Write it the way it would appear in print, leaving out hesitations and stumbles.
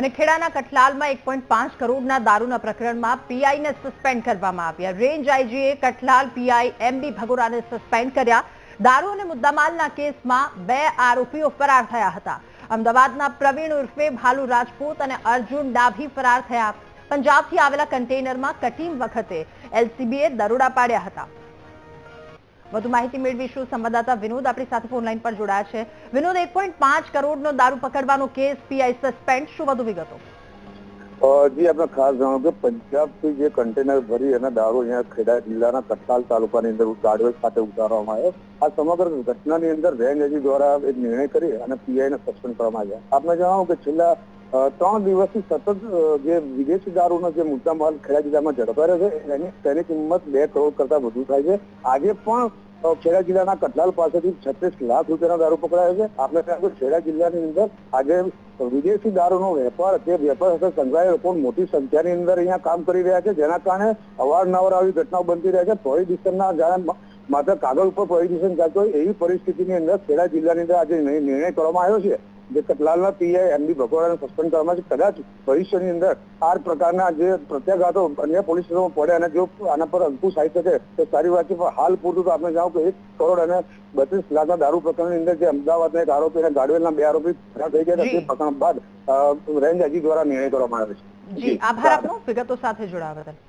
અને ખેડાના કઠલાલમાં 1.5 કરોડના દારૂના પ્રકરણમાં પીઆઈને સસ્પેન્ડ કરવામાં આવ્યા। રેન્જ આઈજીએ કઠલાલ પીઆઈ એમબી ભગોરાને સસ્પેન્ડ કર્યા। દારૂ અને મુદ્દામાલના કેસમાં 2 આરોપીઓ ફરાર થયા હતા। અમદાવાદના પ્રવીણ ઉર્ફે ભાલુ રાજપૂત અને અર્જુન ડાભી ફરાર થયા। પંજાબથી આવેલા કન્ટેનરમાં કટીંગ વખતે એલસીબીએ દરોડા પાડ્યા હતા। વધુ માહિતી મેળવીશું। સંવાદદાતા વિનોદ આપણી સાથે ફોન લાઈન પર જોડાયા છે। વિનોદ, 1.5 કરોડનો દારૂ પકડવાનો કેસ, પીઆઈ સસ્પેન્ડ, શું વધુ વિગતો? જી, આપણે ખાસ જાણો કે પંજાબથી જે કન્ટેનર ભરી અને દારૂ અહીંયા ખેડા જિલ્લાના કઠલાલ તાલુકાની અંદર ગાડવેજ ખાતે ઉતારવામાં આવ્યો। આ સમગ્ર ઘટનાની અંદર રેન્જ આઈજી દ્વારા એક નિર્ણય કરી અને પીઆઈને સસ્પેન્ડ કરવામાં આવ્યા। આપણે જણાવો કે છેલ્લા 3 દિવસથી સતત જે વિદેશી દારૂનો જે મુદ્દામાલ ખેડા જિલ્લામાં ઝડપાયો છે તેની કિંમત 2 કરોડ કરતા વધુ થાય છે। આજે પણ ખેડા જિલ્લાના કઠલાલ પાસેથી 36 લાખ રૂપિયાનો દારૂ પકડાયો છે। આપણે કહ્યું કે ખેડા જિલ્લાની અંદર આજે વિદેશી દારૂનો વેપાર, તે વેપાર સાથે સંકળાયેલા લોકો મોટી સંખ્યાની અંદર અહીંયા કામ કરી રહ્યા છે, જેના કારણે અવારનવાર આવી ઘટનાઓ બનતી રહે છે। પ્રોહિબિશનના જાણે માત્ર કાગળ ઉપર પ્રોહિબિશન ચાલતું હોય એવી પરિસ્થિતિની અંદર ખેડા જિલ્લાની અંદર આજે નિર્ણય કરવામાં આવ્યો છે જે કઠલાલના પીઆઈ એમબી ભગોરાને સસ્પેન્ડ કરવામાં છે। કદાચ ભવિષ્યની અંદર આ પ્રકારના જે પ્રત્યાઘાતો અન્ય પોલીસ સ્ટેશનમાં પડે અને જો આના પર અંકુશ આવી શકે તો સારી વાત છે, પણ હાલ પૂરતું તો આપણે જાણો કે 1 કરોડ અને 32 લાખના દારૂ પ્રકરણની અંદર જે અમદાવાદના એક આરોપી અને ગાડવેલના 2 આરોપી ફરાર થઈ ગયા તે પ્રકરણ બાદ રેન્જ આઈજી દ્વારા નિર્ણય કરવામાં આવ્યો છે। જી, આભાર આપનો વિગતો સાથે જોડાવા બદલ।